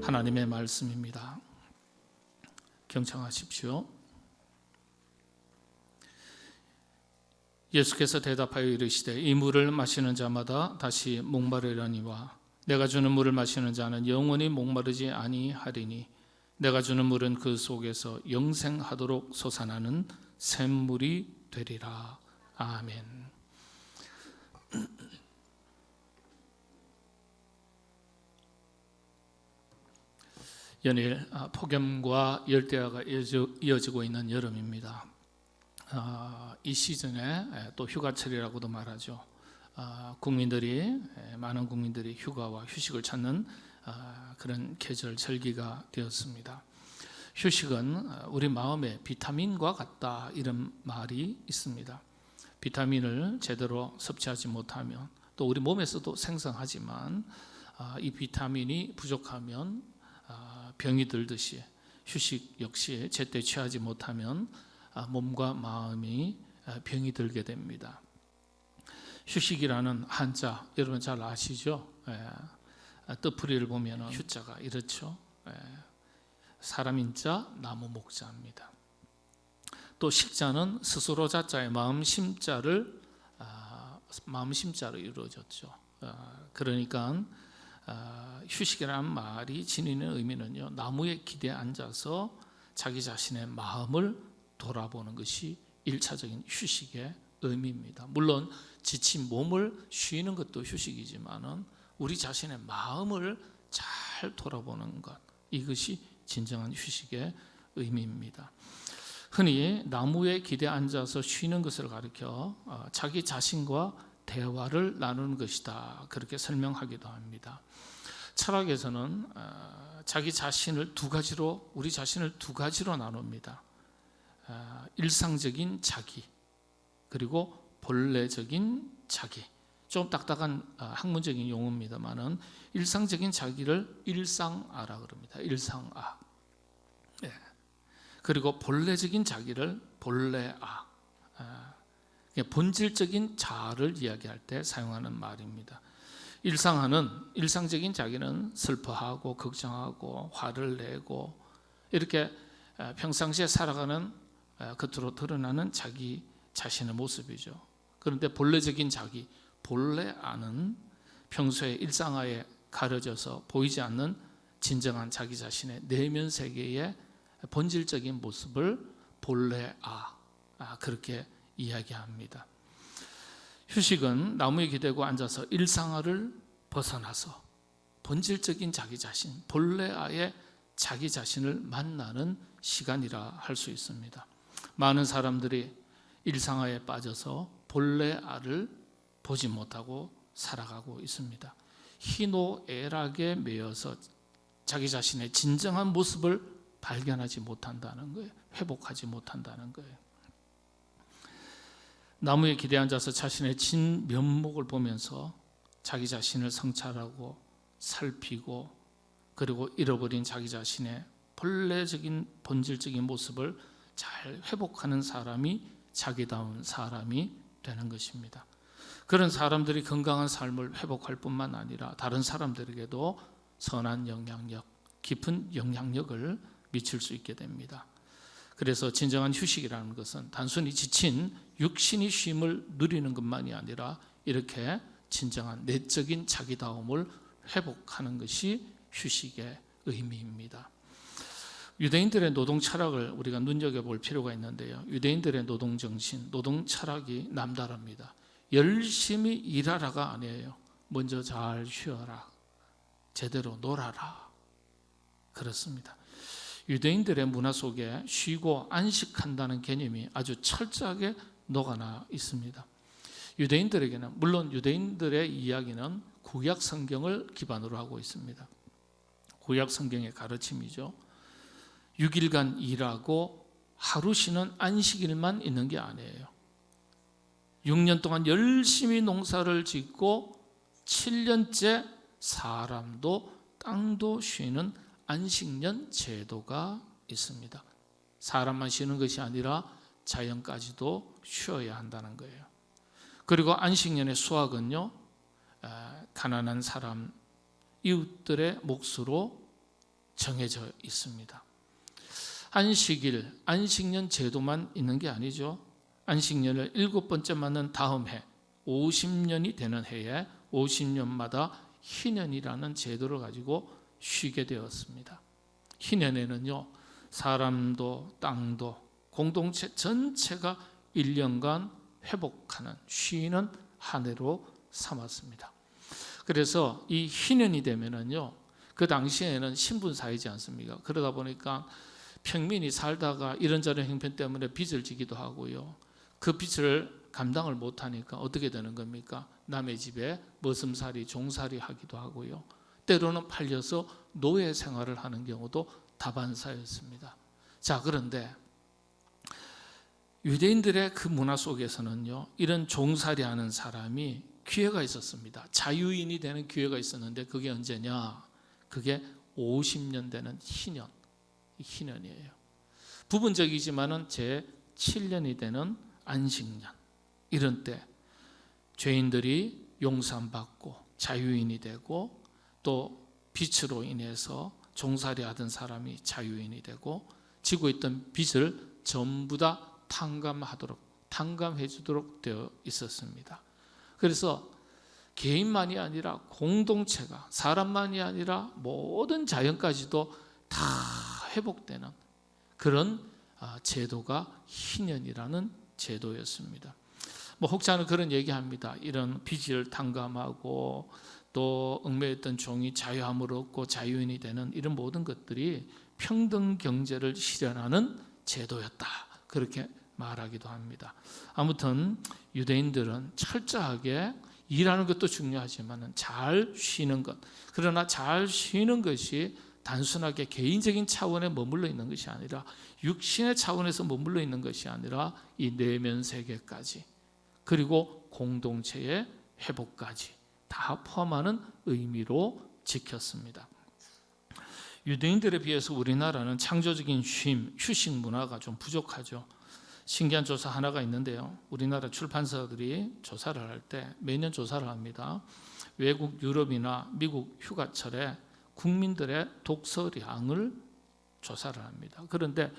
하나님의 말씀입니다. 경청하십시오. 예수께서 대답하여 이르시되 이 물을 마시는 자마다 다시 목마르려니와 내가 주는 물을 마시는 자는 영원히 목마르지 아니하리니 내가 주는 물은 그 속에서 영생하도록 솟아나는 샘물이 되리라. 아멘. 연일 폭염과 열대야가 이어지고 있는 여름입니다. 이 시즌에 또 휴가철이라고도 말하죠. 많은 국민들이 휴가와 휴식을 찾는 그런 계절 절기가 되었습니다. 휴식은 우리 마음의 비타민과 같다, 이런 말이 있습니다. 비타민을 제대로 섭취하지 못하면 또 우리 몸에서도 생성하지만 이 비타민이 부족하면 병이 들듯이 휴식 역시 제때 취하지 못하면 몸과 마음이 병이 들게 됩니다. 휴식이라는 한자 여러분 잘 아시죠? 뜻풀이를 보면 휴자가 이렇죠. 사람 인자 나무 목자입니다. 또 식자는 스스로 자자의 마음 심자로 이루어졌죠. 그러니까 휴식이라는 말이 지니는 의미는요, 나무에 기대에 앉아서 자기 자신의 마음을 돌아보는 것이 1차적인 휴식의 의미입니다. 물론 지친 몸을 쉬는 것도 휴식이지만은 우리 자신의 마음을 잘 돌아보는 것, 이것이 진정한 휴식의 의미입니다. 흔히 나무에 기대에 앉아서 쉬는 것을 가리켜 자기 자신과 대화를 나누는 것이다, 그렇게 설명하기도 합니다. 철학에서는 자기 자신을 우리 자신을 두 가지로 나눕니다. 일상적인 자기, 그리고 본래적인 자기. 좀 딱딱한 학문적인 용어입니다만은 일상적인 자기를 일상아라 그럽니다. 일상아. 그리고 본래적인 자기를 본래아. 본질적인 자아를 이야기할 때 사용하는 말입니다. 일상적인 자기는 슬퍼하고 걱정하고 화를 내고 이렇게 평상시에 살아가는 겉으로 드러나는 자기 자신의 모습이죠. 그런데 본래적인 자기, 본래아는 평소에 일상화에 가려져서 보이지 않는 진정한 자기 자신의 내면 세계의 본질적인 모습을 본래아, 그렇게 이야기합니다. 휴식은 나무에 기대고 앉아서 일상화를 벗어나서 본질적인 자기 자신, 본래아의 자기 자신을 만나는 시간이라 할 수 있습니다. 많은 사람들이 일상화에 빠져서 본래아를 보지 못하고 살아가고 있습니다. 희노애락에 매여서 자기 자신의 진정한 모습을 발견하지 못한다는 거예요. 회복하지 못한다는 거예요. 나무에 기대에 앉아서 자신의 진면목을 보면서 자기 자신을 성찰하고 살피고 그리고 잃어버린 자기 자신의 본질적인 모습을 잘 회복하는 사람이 자기다운 사람이 되는 것입니다. 그런 사람들이 건강한 삶을 회복할 뿐만 아니라 다른 사람들에게도 선한 영향력, 깊은 영향력을 미칠 수 있게 됩니다. 그래서 진정한 휴식이라는 것은 단순히 지친 육신의 쉼을 누리는 것만이 아니라 이렇게 진정한 내적인 자기다움을 회복하는 것이 휴식의 의미입니다. 유대인들의 노동 철학을 우리가 눈여겨볼 필요가 있는데요. 유대인들의 노동 정신, 노동 철학이 남다릅니다. 열심히 일하라가 아니에요. 먼저 잘 쉬어라, 제대로 놀아라, 그렇습니다. 유대인들의 문화 속에 쉬고 안식한다는 개념이 아주 철저하게 녹아나 있습니다. 유대인들에게는, 물론 유대인들의 이야기는 구약 성경을 기반으로 하고 있습니다. 구약 성경의 가르침이죠. 6일간 일하고 하루 쉬는 안식일만 있는 게 아니에요. 6년 동안 열심히 농사를 짓고 7년째 사람도 땅도 쉬는 안식년 제도가 있습니다. 사람만 쉬는 것이 아니라 자연까지도 쉬어야 한다는 거예요. 그리고 안식년의 수확은요, 가난한 사람, 이웃들의 몫으로 정해져 있습니다. 안식일, 안식년 제도만 있는 게 아니죠. 안식년을 7번째 맞는 다음 해 50년이 되는 해에 50년마다 희년이라는 제도를 가지고 쉬게 되었습니다. 희년에는요, 사람도 땅도 공동체 전체가 1년간 회복하는, 쉬는 한 해로 삼았습니다. 그래서 이 희년이 되면은요, 그 당시에는 신분사회지 않습니까? 그러다 보니까 평민이 살다가 이런저런 형편 때문에 빚을 지기도 하고요, 그 빚을 감당을 못하니까 어떻게 되는 겁니까? 남의 집에 머슴살이, 종살이 하기도 하고요, 때로는 팔려서 노예 생활을 하는 경우도 다반사였습니다. 자, 그런데 유대인들의 그 문화 속에서는요, 이런 종살이 하는 사람이 기회가 있었습니다. 자유인이 되는 기회가 있었는데 그게 언제냐? 그게 50년 되는 희년이에요. 부분적이지만은 제 7년이 되는 안식년, 이런 때 죄인들이 용서받고 자유인이 되고, 또 빚으로 인해서 종살이 하던 사람이 자유인이 되고, 지고 있던 빚을 전부 다 탕감해 주도록 되어 있었습니다. 그래서 개인만이 아니라 공동체가, 사람만이 아니라 모든 자연까지도 다 회복되는 그런 제도가 희년이라는 제도였습니다. 혹자는 그런 얘기합니다. 이런 빚을 탕감하고 또 얽매였던 종이 자유함을 얻고 자유인이 되는 이런 모든 것들이 평등 경제를 실현하는 제도였다, 그렇게 말하기도 합니다. 아무튼 유대인들은 철저하게 일하는 것도 중요하지만 잘 쉬는 것, 그러나 잘 쉬는 것이 단순하게 개인적인 차원에 머물러 있는 것이 아니라, 육신의 차원에서 머물러 있는 것이 아니라 이 내면 세계까지, 그리고 공동체의 회복까지 다 포함하는 의미로 지켰습니다. 유대인들에 비해서 우리나라는 창조적인 휴식 문화가 좀 부족하죠. 신기한 조사 하나가 있는데요, 우리나라 출판사들이 조사를 할 때 매년 조사를 합니다. 외국 유럽이나 미국 휴가철에 국민들의 독서량을 조사를 합니다. 그런데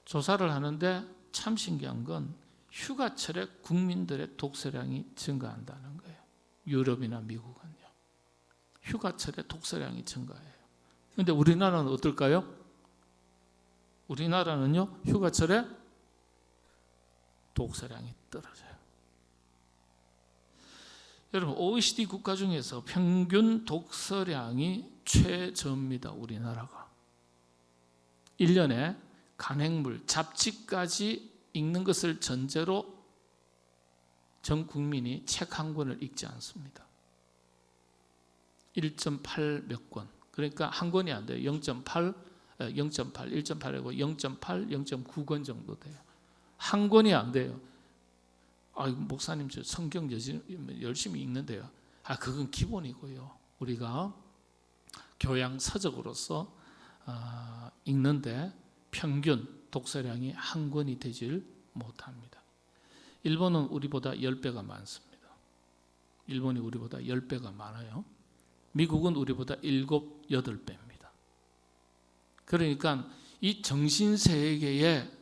조사를 하는데 참 신기한 건 휴가철에 국민들의 독서량이 증가한다는 거예요. 유럽이나 미국은요, 휴가철에 독서량이 증가해요. 그런데 우리나라는 어떨까요? 우리나라는요, 휴가철에 독서량이 떨어져요. 여러분, OECD 국가 중에서 평균 독서량이 최저입니다. 우리나라가 1년에 간행물, 잡지까지 읽는 것을 전제로 전 국민이 책 한 권을 읽지 않습니다. 1.8 몇 권, 그러니까 한 권이 안 돼요. 0.8, 1.8이고 0.8, 0.9권 정도 돼요. 한 권이 안 돼요. 목사님 저 성경 열심히 읽는데요. 그건 기본이고요. 우리가 교양 서적으로서 읽는데 평균 독서량이 한 권이 되질 못합니다. 일본은 우리보다 10배가 많습니다. 일본이 우리보다 10배가 많아요. 미국은 우리보다 7, 8배입니다. 그러니까 이 정신세계의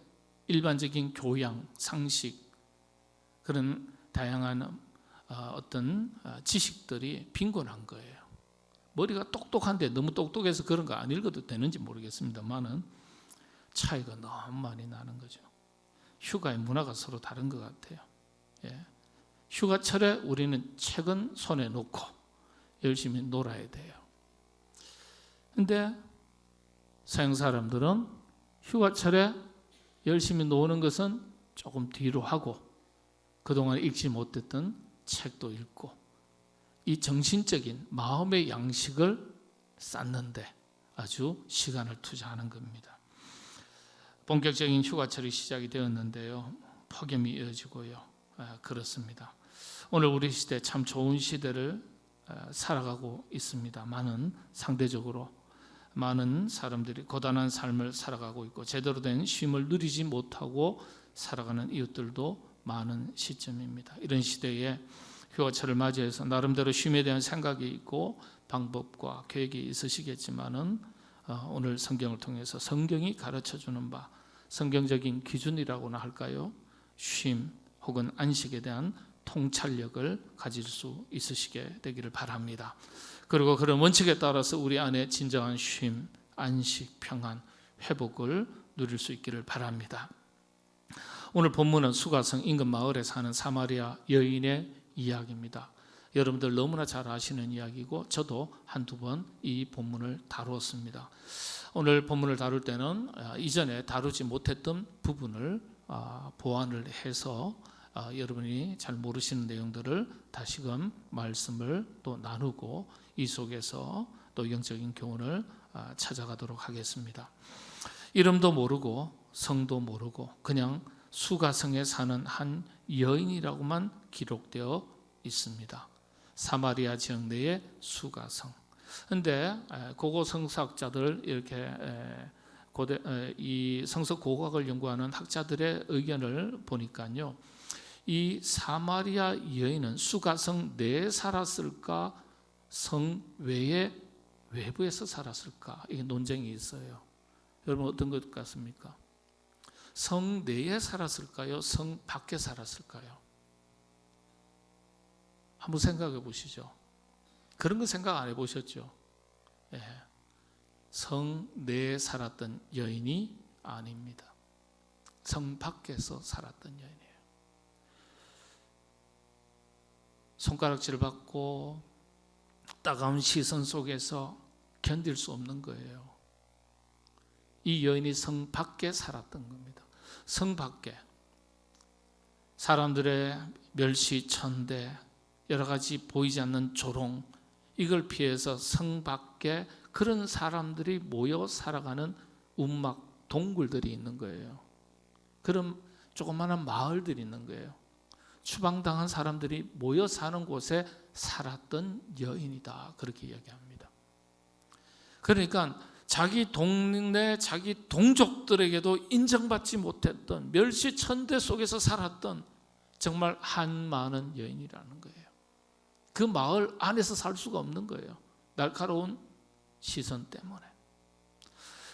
일반적인 교양, 상식, 그런 다양한 어떤 지식들이 빈곤한 거예요. 머리가 똑똑한데 너무 똑똑해서 그런 거 안 읽어도 되는지 모르겠습니다만은 차이가 너무 많이 나는 거죠. 휴가의 문화가 서로 다른 것 같아요. 휴가철에 우리는 책은 손에 놓고 열심히 놀아야 돼요. 그런데 서양 사람들은 휴가철에 열심히 노는 것은 조금 뒤로 하고 그동안 읽지 못했던 책도 읽고 이 정신적인 마음의 양식을 쌓는데 아주 시간을 투자하는 겁니다. 본격적인 휴가철이 시작이 되었는데요, 폭염이 이어지고요. 그렇습니다. 오늘 우리 시대 참 좋은 시대를 살아가고 있습니다만은 상대적으로 많은 사람들이 고단한 삶을 살아가고 있고 제대로 된 쉼을 누리지 못하고 살아가는 이웃들도 많은 시점입니다. 이런 시대에 휴가철을 맞이해서 나름대로 쉼에 대한 생각이 있고 방법과 계획이 있으시겠지만은 오늘 성경을 통해서 성경이 가르쳐주는 바, 성경적인 기준이라고나 할까요? 쉼 혹은 안식에 대한 통찰력을 가질 수 있으시게 되기를 바랍니다. 그리고 그런 원칙에 따라서 우리 안에 진정한 쉼, 안식, 평안, 회복을 누릴 수 있기를 바랍니다. 오늘 본문은 수가성 인근 마을에 사는 사마리아 여인의 이야기입니다. 여러분들 너무나 잘 아시는 이야기고 저도 한두 번 이 본문을 다루었습니다. 오늘 본문을 다룰 때는 이전에 다루지 못했던 부분을 보완을 해서 여러분이 잘 모르시는 내용들을 다시금 말씀을 또 나누고 이 속에서 또 영적인 교훈을 찾아가도록 하겠습니다. 이름도 모르고 성도 모르고 그냥 수가성에 사는 한 여인이라고만 기록되어 있습니다. 사마리아 지역 내의 수가성. 그런데 고고 성서학자들 이렇게 이 성서 고고학을 연구하는 학자들의 의견을 보니까요, 이 사마리아 여인은 수가성 내에 살았을까, 성 외에 외부에서 살았을까, 이게 논쟁이 있어요. 여러분 어떤 것 같습니까? 성 내에 살았을까요? 성 밖에 살았을까요? 한번 생각해 보시죠. 그런 거 생각 안 해보셨죠? 예. 성 내에 살았던 여인이 아닙니다. 성 밖에서 살았던 여인이에요. 손가락질을 받고 따가운 시선 속에서 견딜 수 없는 거예요. 이 여인이 성 밖에 살았던 겁니다. 성 밖에 사람들의 멸시, 천대, 여러 가지 보이지 않는 조롱, 이걸 피해서 성 밖에 그런 사람들이 모여 살아가는 움막 동굴들이 있는 거예요. 그런 조그마한 마을들이 있는 거예요. 추방당한 사람들이 모여 사는 곳에 살았던 여인이다, 그렇게 이야기합니다. 그러니까 자기 동네, 자기 동족들에게도 인정받지 못했던 멸시 천대 속에서 살았던 정말 한많은 여인이라는 거예요. 그 마을 안에서 살 수가 없는 거예요. 날카로운 시선 때문에.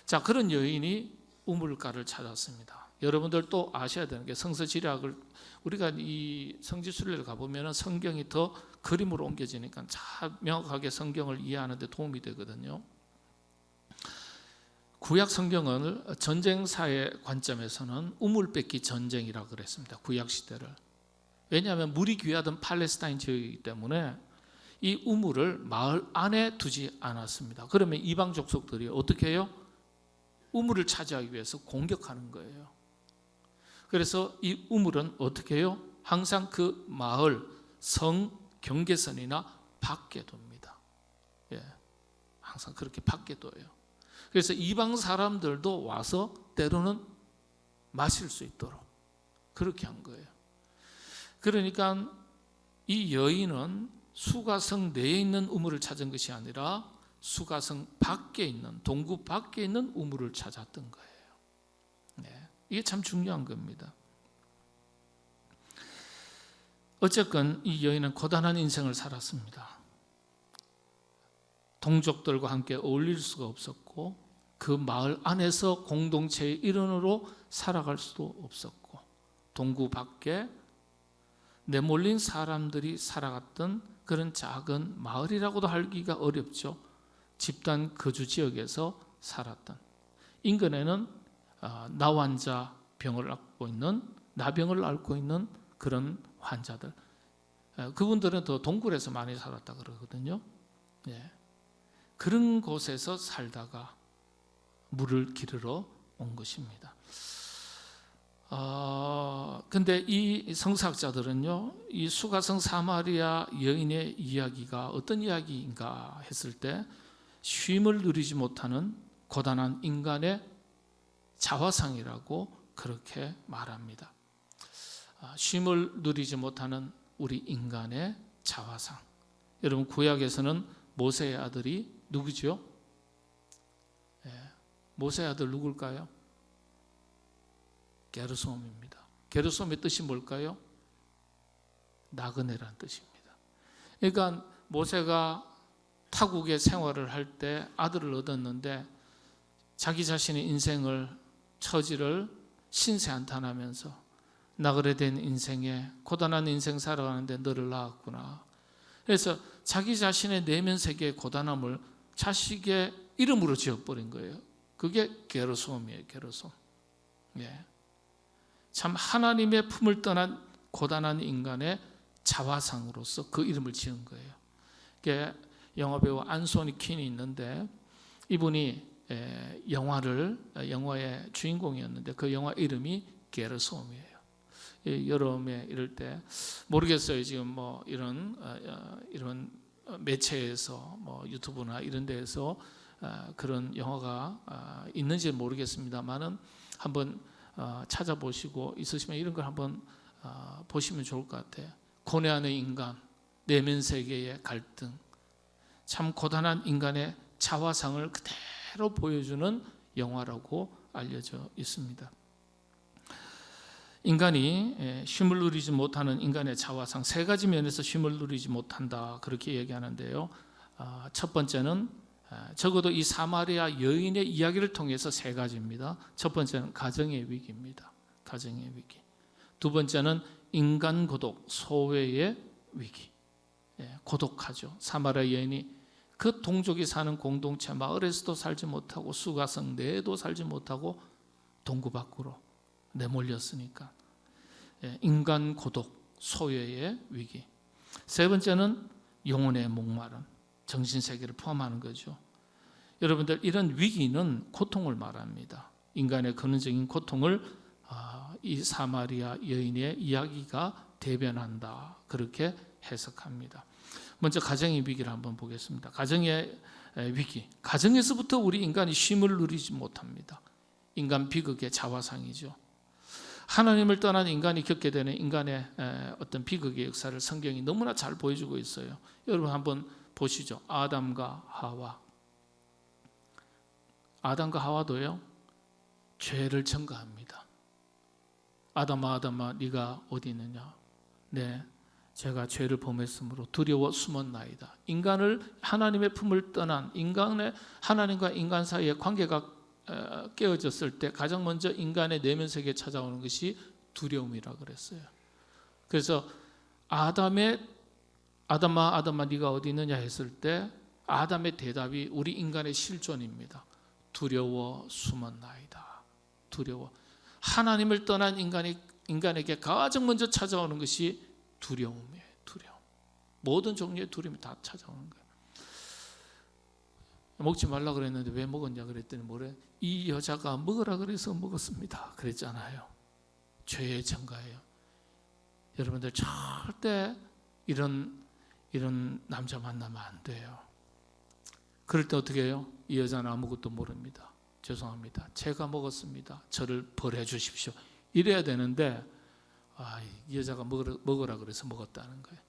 자, 그런 여인이 우물가를 찾았습니다. 여러분들 또 아셔야 되는 게 성서지략을 우리가 이 성지순례를 가보면 성경이 더 그림으로 옮겨지니까 참 명확하게 성경을 이해하는 데 도움이 되거든요. 구약 성경을 전쟁사의 관점에서는 우물 뺏기 전쟁이라고 그랬습니다. 구약 시대를. 왜냐하면 물이 귀하던 팔레스타인 지역이기 때문에 이 우물을 마을 안에 두지 않았습니다. 그러면 이방 족속들이 어떻게 해요? 우물을 차지하기 위해서 공격하는 거예요. 그래서 이 우물은 어떻게 해요? 항상 그 마을 성 경계선이나 밖에 둡니다. 예, 항상 그렇게 밖에 둬요. 그래서 이방 사람들도 와서 때로는 마실 수 있도록 그렇게 한 거예요. 그러니까 이 여인은 수가성 내에 있는 우물을 찾은 것이 아니라 수가성 밖에 있는, 동구 밖에 있는 우물을 찾았던 거예요. 네, 이게 참 중요한 겁니다. 어쨌건 이 여인은 고단한 인생을 살았습니다. 동족들과 함께 어울릴 수가 없었고 그 마을 안에서 공동체의 일원으로 살아갈 수도 없었고 동구 밖에 내몰린 사람들이 살아갔던 그런 작은 마을이라고도 하기가 어렵죠. 집단 거주 지역에서 살았던 인근에는 나환자 병을 앓고 있는 나병을 앓고 있는 그런 환자들, 그분들은 더 동굴에서 많이 살았다 그러거든요. 예. 그런 곳에서 살다가 물을 기르러 온 것입니다. 근데 이 성서학자들은요, 이 수가성 사마리아 여인의 이야기가 어떤 이야기인가 했을 때 쉼을 누리지 못하는 고단한 인간의 자화상이라고 그렇게 말합니다. 쉼을 누리지 못하는 우리 인간의 자화상. 여러분 구약에서는 모세의 아들이 누구죠? 모세의 아들 누굴까요? 게르솜입니다. 게르솜의 뜻이 뭘까요? 나그네라는 뜻입니다. 그러니까 모세가 타국의 생활을 할 때 아들을 얻었는데 자기 자신의 인생을 처지를 신세한탄하면서 나 그래 된 인생에 고단한 인생 살아가는데 너를 낳았구나. 그래서 자기 자신의 내면 세계의 고단함을 자식의 이름으로 지어버린 거예요. 그게 게르솜이에요. 게르솜. 예. 참 하나님의 품을 떠난 고단한 인간의 자화상으로서 그 이름을 지은 거예요. 그게 영화배우 안소니 퀸이 있는데 이분이 영화의 주인공이었는데 그 영화 이름이 게르솜이에요. 여름에 이럴 때 모르겠어요. 지금 뭐 이런 매체에서 뭐 유튜브나 이런 데에서 그런 영화가 있는지 모르겠습니다만은 한번 찾아보시고 있으시면 이런 걸 한번 보시면 좋을 것 같아요. 고뇌 안의 인간, 내면 세계의 갈등, 참 고단한 인간의 자화상을 그대로 보여주는 영화라고 알려져 있습니다. 인간이 쉼을 누리지 못하는 인간의 자화상 세 가지 면에서 쉼을 누리지 못한다 그렇게 얘기하는데요. 첫 번째는 적어도 이 사마리아 여인의 이야기를 통해서 세 가지입니다. 첫 번째는 가정의 위기입니다. 가정의 위기. 두 번째는 인간 고독, 소외의 위기. 고독하죠. 사마리아 여인이 그 동족이 사는 공동체 마을에서도 살지 못하고 수가성 내에도 살지 못하고 동구 밖으로 내몰렸으니까 인간 고독, 소외의 위기. 세 번째는 영혼의 목마름, 정신세계를 포함하는 거죠. 여러분들 이런 위기는 고통을 말합니다. 인간의 근원적인 고통을 이 사마리아 여인의 이야기가 대변한다 그렇게 해석합니다. 먼저 가정의 위기를 한번 보겠습니다. 가정의 위기, 가정에서부터 우리 인간이 쉼을 누리지 못합니다. 인간 비극의 자화상이죠. 하나님을 떠난 인간이 겪게 되는 인간의 어떤 비극의 역사를 성경이 너무나 잘 보여주고 있어요. 여러분 한번 보시죠. 아담과 하와. 아담과 하와도요 죄를 전가합니다. 아담아 네가 어디 있느냐. 네, 제가 죄를 범했으므로 두려워 숨었나이다. 인간을 하나님의 품을 떠난 인간의 하나님과 인간 사이의 관계가 깨어졌을 때 가장 먼저 인간의 내면 세계에 찾아오는 것이 두려움이라 그랬어요. 그래서 아담아 네가 어디 있느냐 했을 때 아담의 대답이 우리 인간의 실존입니다. 두려워 숨었나이다. 두려워. 하나님을 떠난 인간에게 가장 먼저 찾아오는 것이 두려움이에요. 두려움. 모든 종류의 두려움이 다 찾아오는 거예요. 먹지 말라 그랬는데 왜 먹었냐 그랬더니 뭐래? 이 여자가 먹으라 그래서 먹었습니다 그랬잖아요. 죄의 전가예요. 여러분들 절대 이런 남자 만나면 안 돼요. 그럴 때 어떻게 해요? 이 여자는 아무것도 모릅니다. 죄송합니다. 제가 먹었습니다. 저를 벌해 주십시오. 이래야 되는데 이 여자가 먹으라 그래서 먹었다는 거예요.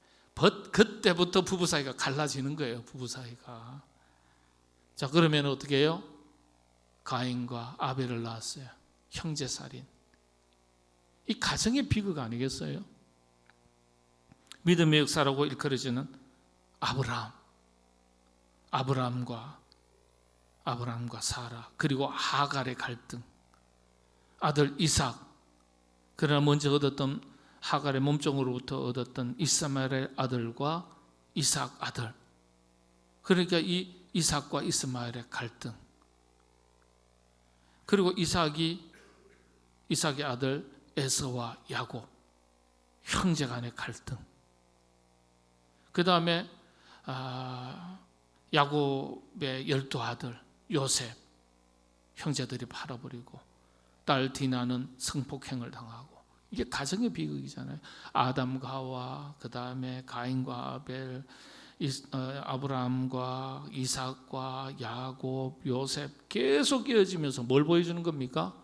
그때부터 부부 사이가 갈라지는 거예요. 부부 사이가. 자, 그러면 어떻게 해요? 가인과 아벨을 낳았어요. 형제살인. 이 가정의 비극 아니겠어요? 믿음의 역사라고 일컬어지는 아브라함과 사라, 그리고 하갈의 갈등, 아들 이삭. 그러나 먼저 얻었던 하갈의 몸종으로부터 얻었던 이스마엘의 아들과 이삭 아들. 그러니까 이 이삭과 이스마엘의 갈등. 그리고 이삭의 아들 에서와 야곱, 형제 간의 갈등. 그 다음에 야곱의 12 아들 요셉, 형제들이 팔아버리고 딸 디나는 성폭행을 당하고. 이게 가정의 비극이잖아요. 아담과 하와, 그 다음에 가인과 아벨, 아브라함과 이삭과 야곱, 요셉 계속 이어지면서 뭘 보여주는 겁니까?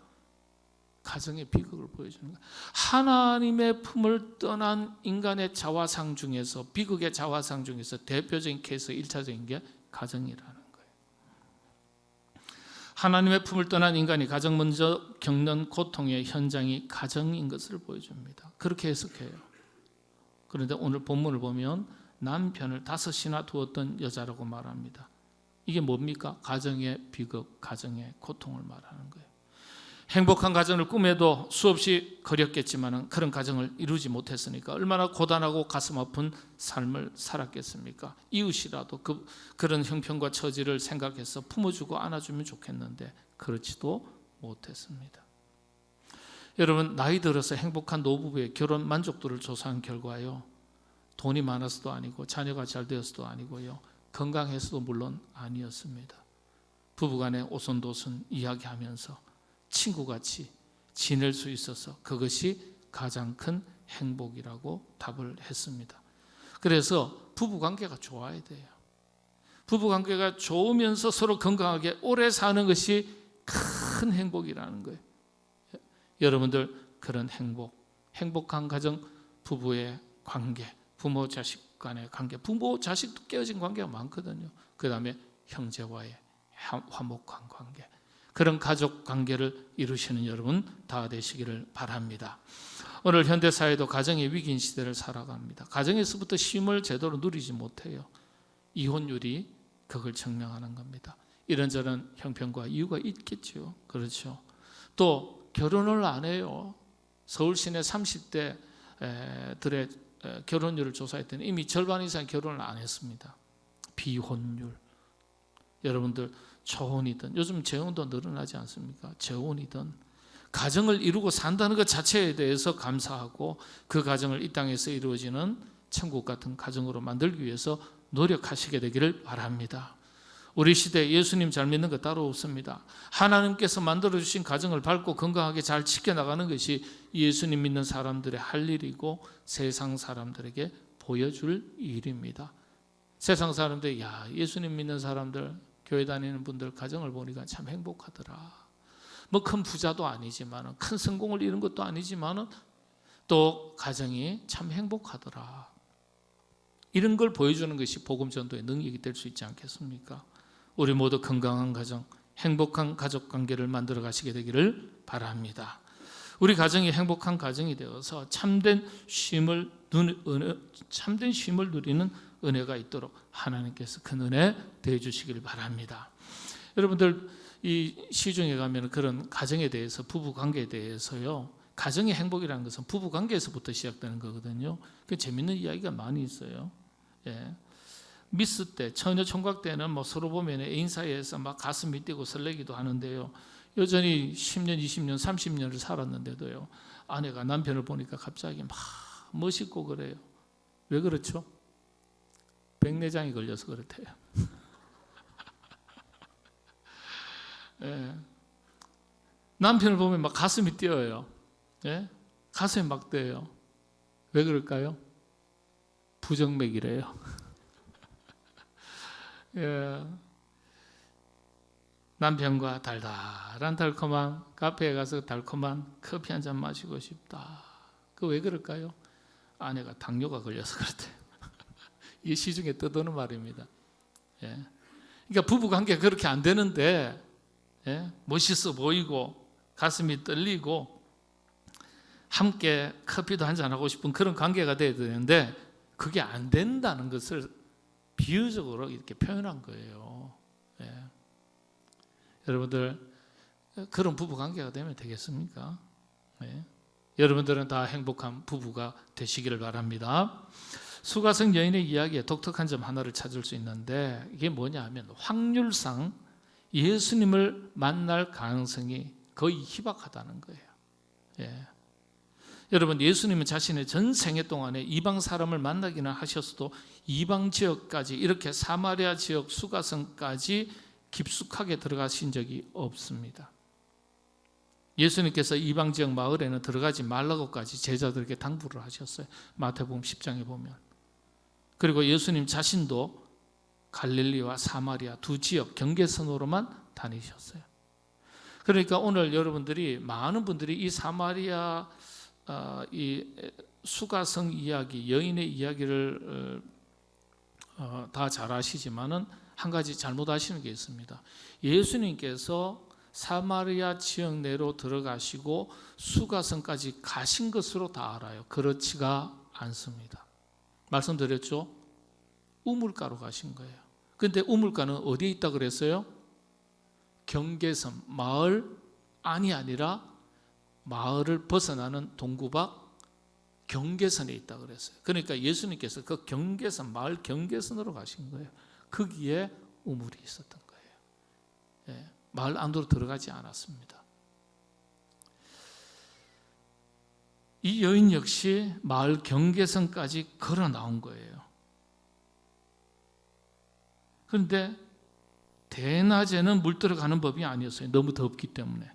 가정의 비극을 보여주는 거예요. 하나님의 품을 떠난 인간의 자화상 중에서, 비극의 자화상 중에서 대표적인 케이스 1차적인 게 가정이라는 거예요. 하나님의 품을 떠난 인간이 가장 먼저 겪는 고통의 현장이 가정인 것을 보여줍니다. 그렇게 해석해요. 그런데 오늘 본문을 보면 남편을 5이나 두었던 여자라고 말합니다. 이게 뭡니까? 가정의 비극, 가정의 고통을 말하는 거예요. 행복한 가정을 꿈에도 수없이 그렸겠지만 그런 가정을 이루지 못했으니까 얼마나 고단하고 가슴 아픈 삶을 살았겠습니까? 이웃이라도 그런 형편과 처지를 생각해서 품어주고 안아주면 좋겠는데 그렇지도 못했습니다. 여러분, 나이 들어서 행복한 노부부의 결혼 만족도를 조사한 결과요, 돈이 많아서도 아니고 자녀가 잘 되어서도 아니고요, 건강해서도 물론 아니었습니다. 부부간에 오손도손 이야기하면서 친구같이 지낼 수 있어서 그것이 가장 큰 행복이라고 답을 했습니다. 그래서 부부관계가 좋아야 돼요. 부부관계가 좋으면서 서로 건강하게 오래 사는 것이 큰 행복이라는 거예요. 여러분들, 그런 행복한 가정, 부부의 관계, 부모 자식 간의 관계, 부모 자식도 깨어진 관계가 많거든요. 그 다음에 형제와의 화목한 관계, 그런 가족 관계를 이루시는 여러분 다 되시기를 바랍니다. 오늘 현대사회도 가정의 위기인 시대를 살아갑니다. 가정에서부터 쉼을 제대로 누리지 못해요. 이혼율이 그걸 증명하는 겁니다. 이런저런 형편과 이유가 있겠죠. 그렇죠. 또 결혼을 안 해요. 서울 시내 30대들의 결혼율을 조사했더니 이미 절반 이상 결혼을 안 했습니다. 비혼율. 여러분들, 초혼이든, 요즘 재혼도 늘어나지 않습니까? 재혼이든 가정을 이루고 산다는 것 자체에 대해서 감사하고 그 가정을 이 땅에서 이루어지는 천국 같은 가정으로 만들기 위해서 노력하시게 되기를 바랍니다. 우리 시대에 예수님 잘 믿는 거 따로 없습니다. 하나님께서 만들어주신 가정을 밝고 건강하게 잘 지켜나가는 것이 예수님 믿는 사람들의 할 일이고 세상 사람들에게 보여줄 일입니다. 세상 사람들, 야, 예수님 믿는 사람들, 교회 다니는 분들 가정을 보니까 참 행복하더라. 뭐 큰 부자도 아니지만, 큰 성공을 이룬 것도 아니지만 또 가정이 참 행복하더라. 이런 걸 보여주는 것이 복음 전도의 능력이 될 수 있지 않겠습니까? 우리 모두 건강한 가정, 행복한 가족 관계를 만들어 가시게 되기를 바랍니다. 우리 가정이 행복한 가정이 되어서 참된 쉼을 누리는 은혜가 있도록 하나님께서 큰 은혜 대해 주시길 바랍니다. 여러분들, 이 시중에 가면 그런 가정에 대해서, 부부 관계에 대해서요, 가정의 행복이라는 것은 부부 관계에서부터 시작되는 거거든요. 그 재밌는 이야기가 많이 있어요. 예. 미스 때, 처녀 총각 때는 뭐 서로 보면 애인 사이에서 막 가슴이 뛰고 설레기도 하는데요, 여전히 10년, 20년, 30년을 살았는데도요, 아내가 남편을 보니까 갑자기 막 멋있고 그래요. 왜 그렇죠? 백내장이 걸려서 그렇대요. 예. 남편을 보면 막 가슴이 뛰어요. 예? 가슴이 막 뛰어요. 왜 그럴까요? 부정맥이래요. 예. 남편과 달달한 카페에 가서 달콤한 커피 한잔 마시고 싶다. 그 왜 그럴까요? 아내가 당뇨가 걸려서 그렇대요. 이게 시중에 떠도는 말입니다. 예. 그러니까 부부관계가 그렇게 안 되는데, 예? 멋있어 보이고 가슴이 떨리고 함께 커피도 한잔하고 싶은 그런 관계가 돼야 되는데 그게 안 된다는 것을 비유적으로 이렇게 표현한 거예요. 예. 여러분들, 그런 부부관계가 되면 되겠습니까? 예. 여러분들은 다 행복한 부부가 되시기를 바랍니다. 수가성 여인의 이야기에 독특한 점 하나를 찾을 수 있는데, 이게 뭐냐 하면 확률상 예수님을 만날 가능성이 거의 희박하다는 거예요. 예. 여러분, 예수님은 자신의 전 생애 동안에 이방 사람을 만나기는 하셨어도 이방 지역까지, 이렇게 사마리아 지역 수가성까지 깊숙하게 들어가신 적이 없습니다. 예수님께서 이방 지역 마을에는 들어가지 말라고까지 제자들에게 당부를 하셨어요. 마태복음 10장에 보면. 그리고 예수님 자신도 갈릴리와 사마리아 두 지역 경계선으로만 다니셨어요. 그러니까 오늘 여러분들이, 많은 분들이 이 사마리아 이 수가성 이야기, 여인의 이야기를 다 잘 아시지만은 한 가지 잘못 아시는 게 있습니다. 예수님께서 사마리아 지역 내로 들어가시고 수가성까지 가신 것으로 다 알아요. 그렇지가 않습니다. 말씀드렸죠? 우물가로 가신 거예요. 근데 우물가는 어디에 있다 그랬어요? 경계선, 마을 안이 아니라 마을을 벗어나는 동구밖 경계선에 있다 그랬어요. 그러니까 예수님께서 그 경계선, 마을 경계선으로 가신 거예요. 거기에 우물이 있었던 거예요. 예, 마을 안으로 들어가지 않았습니다. 이 여인 역시 마을 경계선까지 걸어 나온 거예요. 그런데 대낮에는 물 들어가는 법이 아니었어요. 너무 덥기 때문에.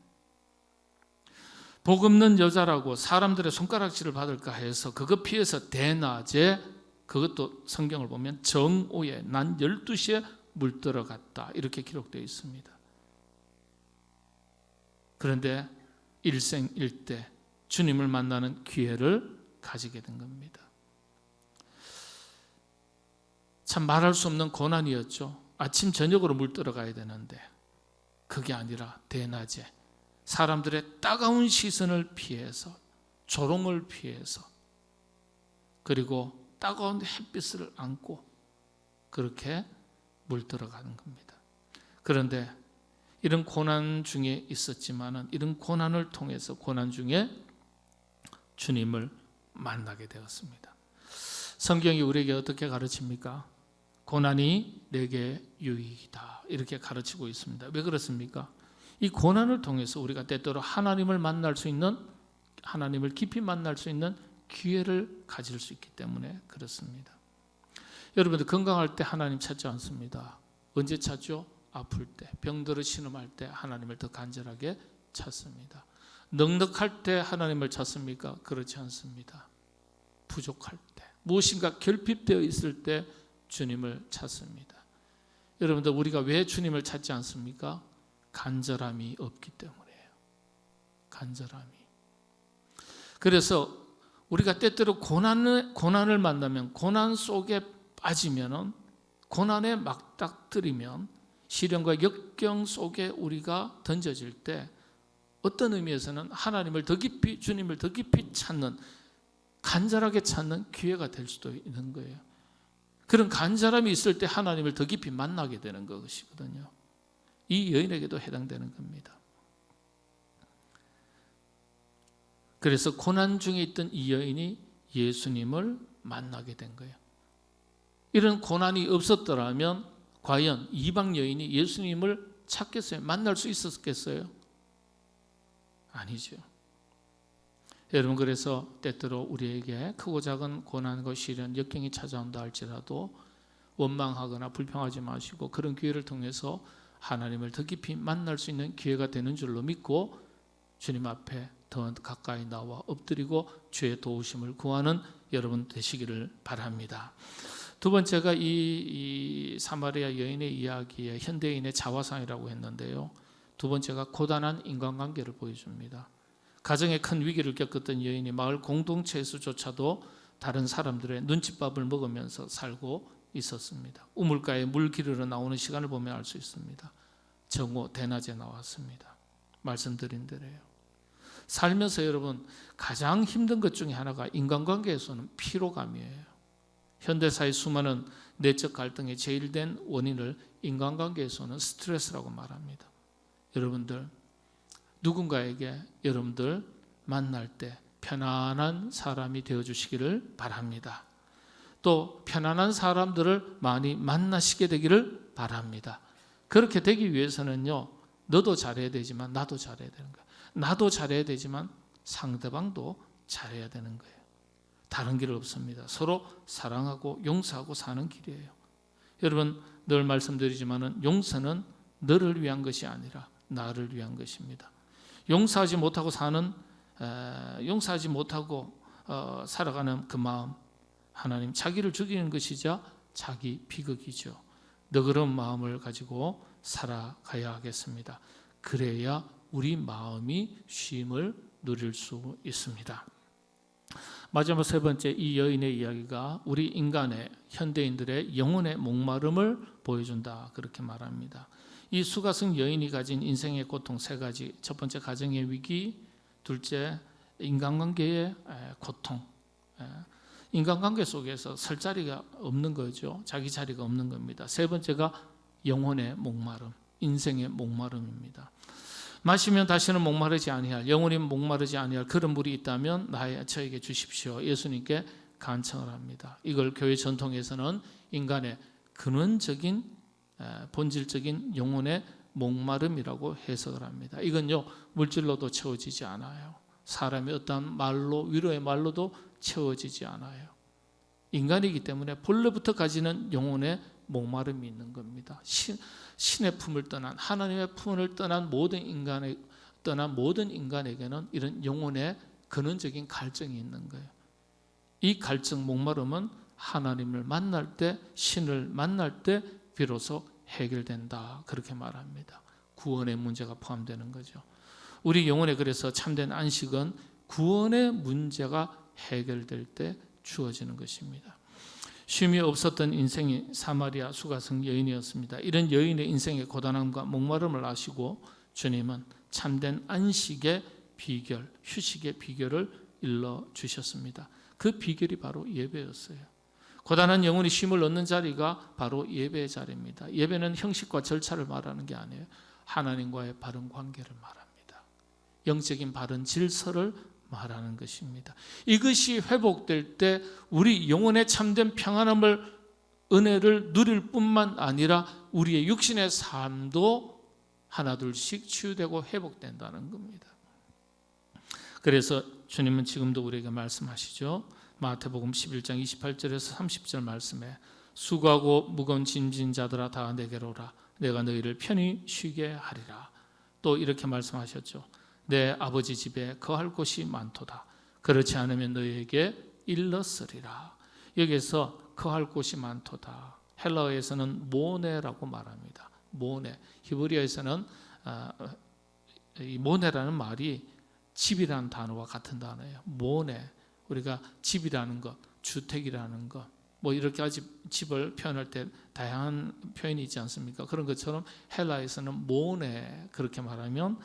복 없는 여자라고 사람들의 손가락질을 받을까 해서 그거 피해서 대낮에, 그것도 성경을 보면 정오에, 난 12시에 물 들어갔다 이렇게 기록되어 있습니다. 그런데 일생일대 주님을 만나는 기회를 가지게 된 겁니다. 참 말할 수 없는 고난이었죠. 아침 저녁으로 물 들어가야 되는데 그게 아니라 대낮에 사람들의 따가운 시선을 피해서, 조롱을 피해서, 그리고 따가운 햇빛을 안고 그렇게 물 들어가는 겁니다. 그런데 이런 고난 중에 있었지만은 이런 고난을 통해서 고난 중에 주님을 만나게 되었습니다. 성경이 우리에게 어떻게 가르칩니까? 고난이 내게 유익이다 이렇게 가르치고 있습니다. 왜 그렇습니까? 이 고난을 통해서 우리가 때때로 하나님을 만날 수 있는, 하나님을 깊이 만날 수 있는 기회를 가질 수 있기 때문에 그렇습니다. 여러분들 건강할 때 하나님 찾지 않습니다. 언제 찾죠? 아플 때, 병들어 신음할 때 하나님을 더 간절하게 찾습니다. 넉넉할 때 하나님을 찾습니까? 그렇지 않습니다. 부족할 때, 무엇인가 결핍되어 있을 때 주님을 찾습니다. 여러분들 우리가 왜 주님을 찾지 않습니까? 간절함이 없기 때문이에요. 간절함이. 그래서 우리가 때때로 고난을 만나면, 고난 속에 빠지면, 고난에 막닥뜨리면, 시련과 역경 속에 우리가 던져질 때 어떤 의미에서는 하나님을 더 깊이, 주님을 더 깊이 찾는, 간절하게 찾는 기회가 될 수도 있는 거예요. 그런 간절함이 있을 때 하나님을 더 깊이 만나게 되는 것이거든요. 이 여인에게도 해당되는 겁니다. 그래서 고난 중에 있던 이 여인이 예수님을 만나게 된 거예요. 이런 고난이 없었더라면 과연 이방 여인이 예수님을 찾겠어요? 만날 수 있었겠어요? 아니죠. 여러분, 그래서 때때로 우리에게 크고 작은 고난과 시련, 역경이 찾아온다 할지라도 원망하거나 불평하지 마시고 그런 기회를 통해서 하나님을 더 깊이 만날 수 있는 기회가 되는 줄로 믿고 주님 앞에 더 가까이 나와 엎드리고 주의 도우심을 구하는 여러분 되시기를 바랍니다. 두 번째가 이 사마리아 여인의 이야기의 현대인의 자화상이라고 했는데요. 두 번째가 고단한 인간관계를 보여줍니다. 가정에 큰 위기를 겪었던 여인이 마을 공동체에서조차도 다른 사람들의 눈칫밥을 먹으면서 살고 있었습니다. 우물가에 물 기르러 나오는 시간을 보면 알 수 있습니다. 정오, 대낮에 나왔습니다. 말씀드린 대로요. 살면서 여러분 가장 힘든 것 중에 하나가 인간관계에서는 피로감이에요. 현대사의 수많은 내적 갈등의 제일된 원인을 인간관계에서는 스트레스라고 말합니다. 여러분들 누군가에게 여러분들 만날 때 편안한 사람이 되어주시기를 바랍니다. 또 편안한 사람들을 많이 만나시게 되기를 바랍니다. 그렇게 되기 위해서는요, 너도 잘해야 되지만 나도 잘해야 되는 거예요. 나도 잘해야 되지만 상대방도 잘해야 되는 거예요. 다른 길 없습니다. 서로 사랑하고 용서하고 사는 길이에요. 여러분 늘 말씀드리지만은 용서는 너를 위한 것이 아니라 나를 위한 것입니다. 용서하지 못하고 살아가는 그 마음, 하나님 자기를 죽이는 것이자 자기 비극이죠. 너그러운 마음을 가지고 살아가야 하겠습니다. 그래야 우리 마음이 쉼을 누릴 수 있습니다. 마지막 세 번째, 이 여인의 이야기가 우리 인간의, 현대인들의 영혼의 목마름을 보여준다 그렇게 말합니다. 이 수가성 여인이 가진 인생의 고통 세 가지, 첫 번째 가정의 위기, 둘째 인간관계의 고통, 인간관계 속에서 설 자리가 없는 거죠. 자기 자리가 없는 겁니다. 세 번째가 영혼의 목마름, 인생의 목마름입니다. 마시면 다시는 목마르지 아니할, 영원히 목마르지 아니할 그런 물이 있다면 저에게 주십시오. 예수님께 간청을 합니다. 이걸 교회 전통에서는 인간의 근원적인 본질적인 영혼의 목마름이라고 해석을 합니다. 이건요, 물질로도 채워지지 않아요. 사람의 어떤 말로, 위로의 말로도 채워지지 않아요. 인간이기 때문에 본래부터 가지는 영혼의 목마름이 있는 겁니다. 신의 품을 떠난, 하나님의 품을 떠난 모든 인간에게는 이런 영혼의 근원적인 갈증이 있는 거예요. 이 갈증, 목마름은 하나님을 만날 때, 신을 만날 때 비로소 해결된다, 그렇게 말합니다. 구원의 문제가 포함되는 거죠. 우리 영혼에 그래서 참된 안식은 구원의 문제가 해결될 때 주어지는 것입니다. 쉼이 없었던 인생이 사마리아 수가성 여인이었습니다. 이런 여인의 인생의 고단함과 목마름을 아시고 주님은 참된 안식의 비결, 휴식의 비결을 일러주셨습니다. 그 비결이 바로 예배였어요. 고단한 영혼이 쉼을 얻는 자리가 바로 예배의 자리입니다. 예배는 형식과 절차를 말하는 게 아니에요. 하나님과의 바른 관계를 말합니다. 영적인 바른 질서를 말하는 것입니다. 이것이 회복될 때 우리 영혼의 참된 평안함을, 은혜를 누릴 뿐만 아니라 우리의 육신의 삶도 하나둘씩 치유되고 회복된다는 겁니다. 그래서 주님은 지금도 우리에게 말씀하시죠. 마태복음 11장 28절에서 30절 말씀에 수고하고 무거운 짐진 자들아 다 내게로 오라. 내가 너희를 편히 쉬게 하리라. 또 이렇게 말씀하셨죠. 내 아버지 집에 거할 곳이 많도다. 그렇지 않으면 너희에게 일렀으리라. 여기서 거할 곳이 많도다. 헬라어에서는 모네라고 말합니다. 모네. 히브리어에서는 이 모네라는 말이 집이라는 단어와 같은 단어예요. 모네. 우리가 집이라는 것, 주택이라는 것, 뭐 이렇게까지 집을 표현할 때 다양한 표현이 있지 않습니까? 그런 것처럼 헬라에서는 모네, 그렇게 말하면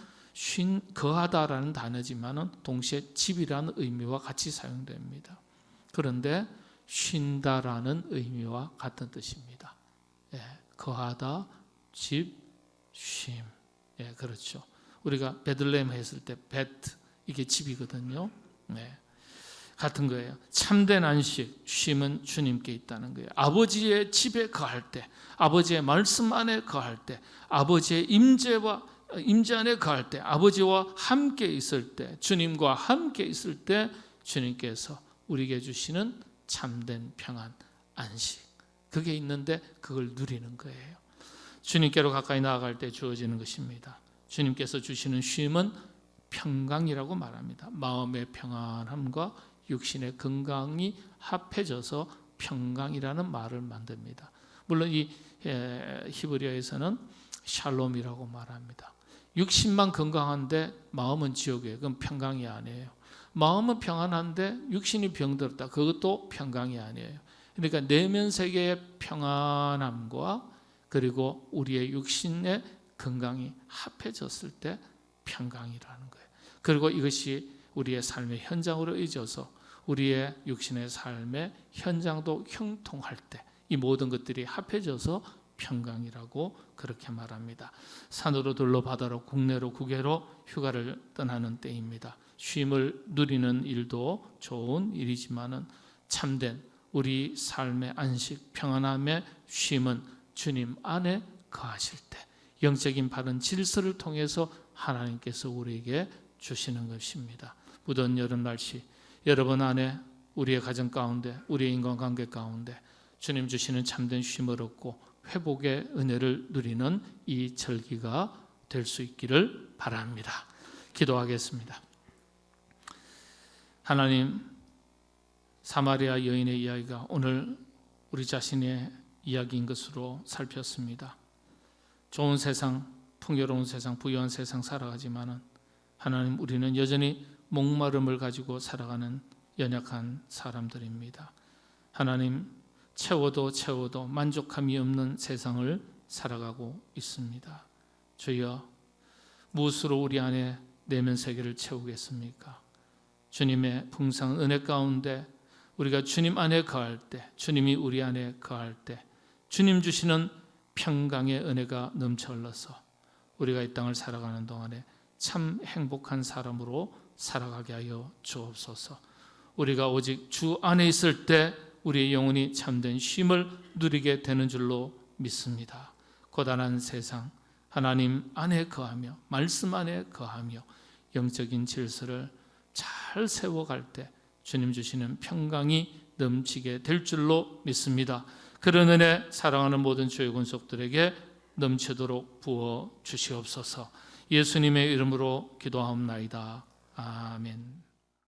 거하다라는 단어지만은 동시에 집이라는 의미와 같이 사용됩니다. 그런데 쉰다라는 의미와 같은 뜻입니다. 거하다, 집, 쉼. 그렇죠. 우리가 베들레헴 했을 때 베트, 이게 집이거든요. 같은 거예요. 참된 안식, 쉼은 주님께 있다는 거예요. 아버지의 집에 거할 때, 아버지의 말씀 안에 거할 때, 아버지의 임재 안에 거할 때, 아버지와 함께 있을 때, 주님과 함께 있을 때 주님께서 우리에게 주시는 참된 평안, 안식, 그게 있는데 그걸 누리는 거예요. 주님께로 가까이 나아갈 때 주어지는 것입니다. 주님께서 주시는 쉼은 평강이라고 말합니다. 마음의 평안함과 육신의 건강이 합해져서 평강이라는 말을 만듭니다. 물론 이 히브리어에서는 샬롬이라고 말합니다. 육신만 건강한데 마음은 지옥이에요. 그건 평강이 아니에요. 마음은 평안한데 육신이 병들었다. 그것도 평강이 아니에요. 그러니까 내면 세계의 평안함과 그리고 우리의 육신의 건강이 합해졌을 때 평강이라는 거예요. 그리고 이것이 우리의 삶의 현장으로 이어져서 우리의 육신의 삶의 현장도 형통할 때 이 모든 것들이 합해져서 평강이라고 그렇게 말합니다. 산으로 들로 바다로 국내로 국외로 휴가를 떠나는 때입니다. 쉼을 누리는 일도 좋은 일이지만은 참된 우리 삶의 안식, 평안함의 쉼은 주님 안에 거하실 때 영적인 바른 질서를 통해서 하나님께서 우리에게 주시는 것입니다. 무더운 여름 날씨, 여러분 안에 우리의 가정 가운데, 우리의 인간관계 가운데 주님 주시는 참된 쉼을 얻고 회복의 은혜를 누리는 이 절기가 될 수 있기를 바랍니다. 기도하겠습니다. 하나님, 사마리아 여인의 이야기가 오늘 우리 자신의 이야기인 것으로 살폈습니다. 좋은 세상, 풍요로운 세상, 부유한 세상 살아가지만은 하나님, 우리는 여전히 목마름을 가지고 살아가는 연약한 사람들입니다. 하나님, 채워도 만족함이 없는 세상을 살아가고 있습니다. 주여, 무엇으로 우리 안에 내면 세계를 채우겠습니까? 주님의 풍성한 은혜 가운데 우리가 주님 안에 거할 때, 주님이 우리 안에 거할 때 주님 주시는 평강의 은혜가 넘쳐 흘러서 우리가 이 땅을 살아가는 동안에 참 행복한 사람으로 살아가게 하여 주옵소서. 우리가 오직 주 안에 있을 때 우리의 영혼이 참된 쉼을 누리게 되는 줄로 믿습니다. 고단한 세상, 하나님 안에 거하며 말씀 안에 거하며 영적인 질서를 잘 세워갈 때 주님 주시는 평강이 넘치게 될 줄로 믿습니다. 그런 은혜 사랑하는 모든 주의 권속들에게 넘치도록 부어 주시옵소서. 예수님의 이름으로 기도하옵나이다. 아멘.